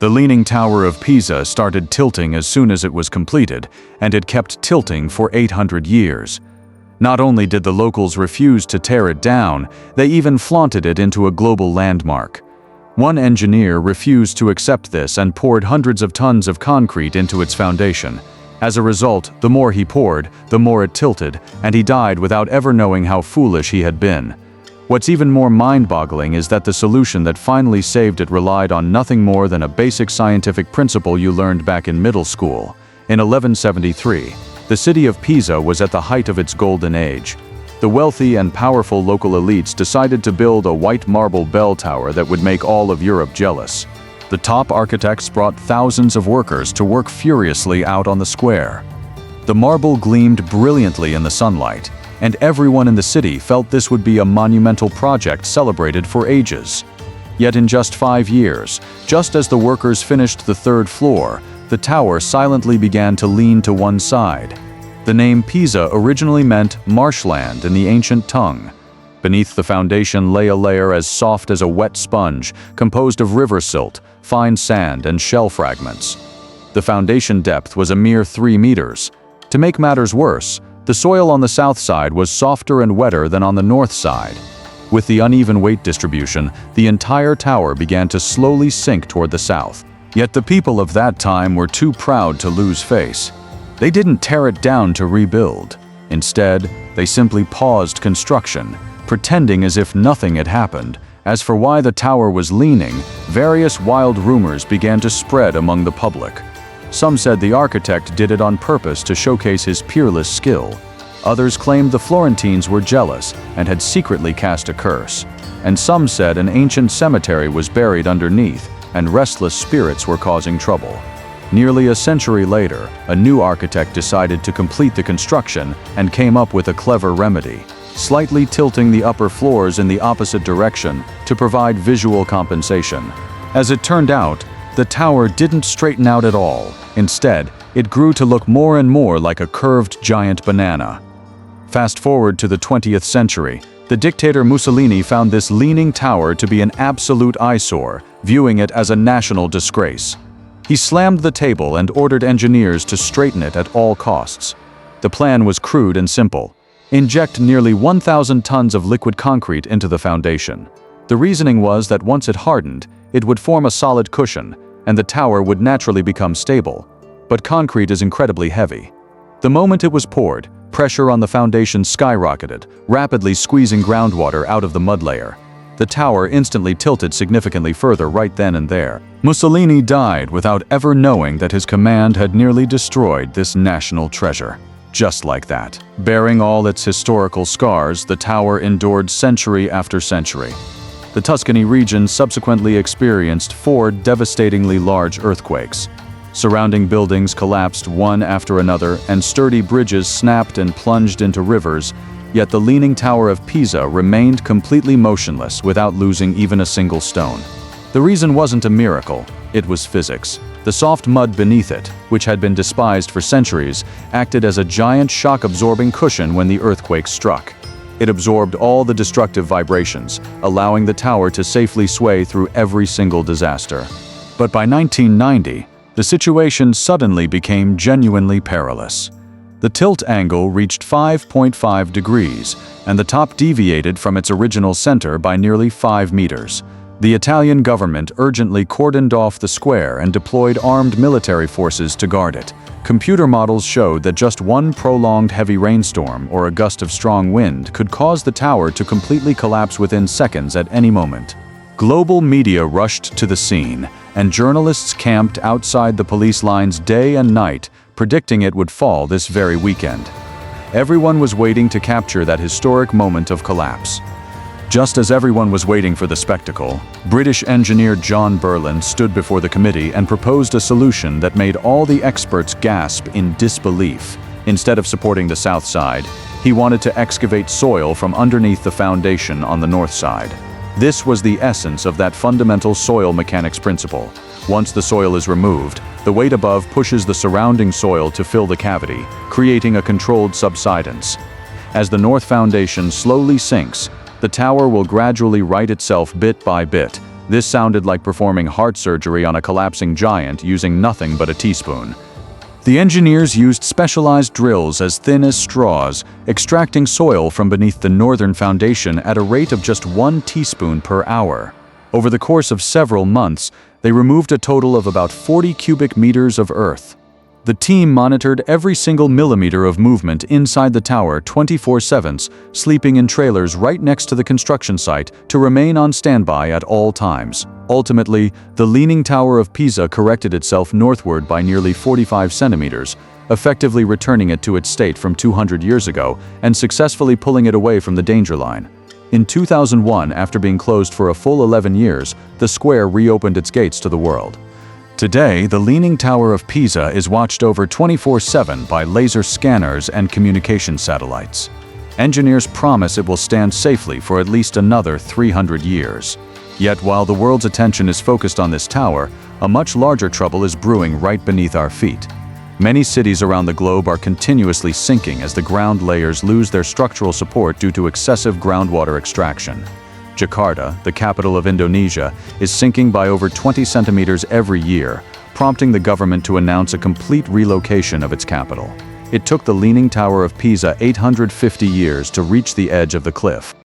The Leaning Tower of Pisa started tilting as soon as it was completed, and it kept tilting for 800 years. Not only did the locals refuse to tear it down, they even flaunted it into a global landmark. One engineer refused to accept this and poured hundreds of tons of concrete into its foundation. As a result, the more he poured, the more it tilted, and he died without ever knowing how foolish he had been. What's even more mind-boggling is that the solution that finally saved it relied on nothing more than a basic scientific principle you learned back in middle school. In 1173, the city of Pisa was at the height of its golden age. The wealthy and powerful local elites decided to build a white marble bell tower that would make all of Europe jealous. The top architects brought thousands of workers to work furiously out on the square. The marble gleamed brilliantly in the sunlight, and everyone in the city felt this would be a monumental project celebrated for ages. Yet in just 5 years, just as the workers finished the third floor, the tower silently began to lean to one side. The name Pisa originally meant marshland in the ancient tongue. Beneath the foundation lay a layer as soft as a wet sponge, composed of river silt, fine sand, and shell fragments. The foundation depth was a mere 3 meters. To make matters worse, the soil on the south side was softer and wetter than on the north side. With the uneven weight distribution, the entire tower began to slowly sink toward the south. Yet the people of that time were too proud to lose face. They didn't tear it down to rebuild. Instead, they simply paused construction, pretending as if nothing had happened. As for why the tower was leaning, various wild rumors began to spread among the public. Some said the architect did it on purpose to showcase his peerless skill. Others claimed the Florentines were jealous and had secretly cast a curse. And some said an ancient cemetery was buried underneath, and restless spirits were causing trouble. Nearly a century later, a new architect decided to complete the construction and came up with a clever remedy, slightly tilting the upper floors in the opposite direction to provide visual compensation. As it turned out, the tower didn't straighten out at all. Instead, it grew to look more and more like a curved giant banana. Fast forward to the 20th century, the dictator Mussolini found this leaning tower to be an absolute eyesore, viewing it as a national disgrace. He slammed the table and ordered engineers to straighten it at all costs. The plan was crude and simple. Inject nearly 1,000 tons of liquid concrete into the foundation. The reasoning was that once it hardened, it would form a solid cushion, and the tower would naturally become stable. But concrete is incredibly heavy. The moment it was poured, pressure on the foundation skyrocketed, rapidly squeezing groundwater out of the mud layer. The tower instantly tilted significantly further right then and there. Mussolini died without ever knowing that his command had nearly destroyed this national treasure. Just like that. Bearing all its historical scars, the tower endured century after century. The Tuscany region subsequently experienced 4 devastatingly large earthquakes. Surrounding buildings collapsed one after another, and sturdy bridges snapped and plunged into rivers, yet the Leaning Tower of Pisa remained completely motionless without losing even a single stone. The reason wasn't a miracle, it was physics. The soft mud beneath it, which had been despised for centuries, acted as a giant shock-absorbing cushion when the earthquake struck. It absorbed all the destructive vibrations, allowing the tower to safely sway through every single disaster. But by 1990, the situation suddenly became genuinely perilous. The tilt angle reached 5.5 degrees, and the top deviated from its original center by nearly 5 meters. The Italian government urgently cordoned off the square and deployed armed military forces to guard it. Computer models showed that just one prolonged heavy rainstorm or a gust of strong wind could cause the tower to completely collapse within seconds at any moment. Global media rushed to the scene, and journalists camped outside the police lines day and night, predicting it would fall this very weekend. Everyone was waiting to capture that historic moment of collapse. Just as everyone was waiting for the spectacle, British engineer John Burland stood before the committee and proposed a solution that made all the experts gasp in disbelief. Instead of supporting the south side, he wanted to excavate soil from underneath the foundation on the north side. This was the essence of that fundamental soil mechanics principle. Once the soil is removed, the weight above pushes the surrounding soil to fill the cavity, creating a controlled subsidence. As the north foundation slowly sinks, the tower will gradually right itself bit by bit, This sounded like performing heart surgery on a collapsing giant using nothing but a teaspoon. The engineers used specialized drills as thin as straws, extracting soil from beneath the northern foundation at a rate of just 1 teaspoon per hour. Over the course of several months, they removed a total of about 40 cubic meters of earth. The team monitored every single millimeter of movement inside the tower 24/7, sleeping in trailers right next to the construction site to remain on standby at all times. Ultimately, the Leaning Tower of Pisa corrected itself northward by nearly 45 centimeters, effectively returning it to its state from 200 years ago and successfully pulling it away from the danger line. In 2001, after being closed for a full 11 years, the square reopened its gates to the world. Today, the Leaning Tower of Pisa is watched over 24/7 by laser scanners and communication satellites. Engineers promise it will stand safely for at least another 300 years. Yet while the world's attention is focused on this tower, a much larger trouble is brewing right beneath our feet. Many cities around the globe are continuously sinking as the ground layers lose their structural support due to excessive groundwater extraction. Jakarta, the capital of Indonesia, is sinking by over 20 centimeters every year, prompting the government to announce a complete relocation of its capital. It took the Leaning Tower of Pisa 850 years to reach the edge of the cliff.